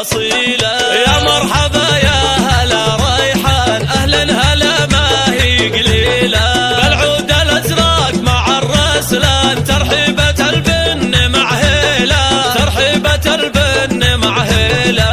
أصيلة. يا مرحبا يا هلا ريحان، أهلا هلا ما هي قليلة. بالعود الأزرق مع الرسلان، ترحيبة البن مع هيلة، ترحيبة البن مع هيلة.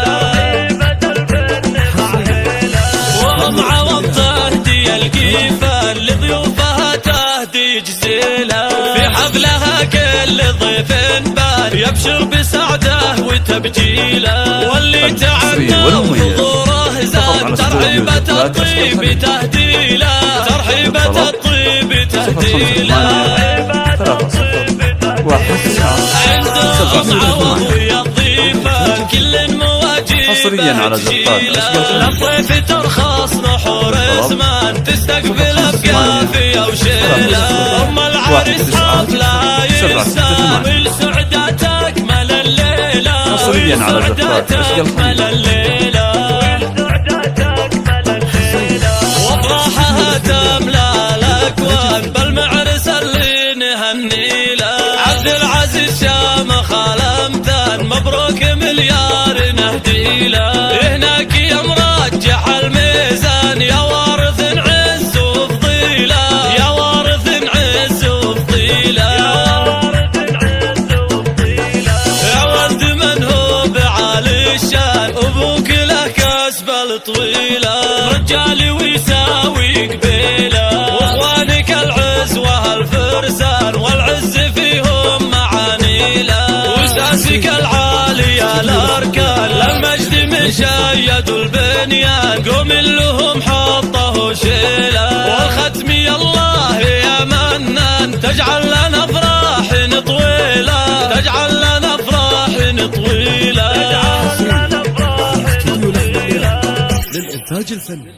ومع وطهدي القيفان لضيوفها تهدي جزيلة. في حفلها كل ضيف بال يبشر بسعده وتبجيله، واللي تعنى حضوره زاد ترحيبة الطيب تهديله، ترحيبة الطيب تهديله. عندهم عوض ويا الضيفان كل مواجيب على للضيف ترخص نحور زمان، تستقبل بقافية وشيلة. أم العريس حفلة يستاهل سعدة أكمل الليلة، سعدة أكمل الليلة، وافراحها تملى الأكوان بالمعرس اللي نهنيله. عبد العزيز شامخ الأمثال مبروك مليار نهديله. هناك يا مرجح الميزان يا وارث عز وفضيله، يا وارث عز وفضيله. يا ولد من هو بعالي الشان، أبوك له كسب الطويله، رجالي ويساوي قبيله. واخوانك العزوة الفرسان والعز فيهم معانيله، وساسك العالية الأركان للمجد مشيد البنيان، قوم لهم حطه شيله. والختم الله يا منان تجعل لنا افراح طويله، تجعل لنا افراح طويله. للإنتاج الفني.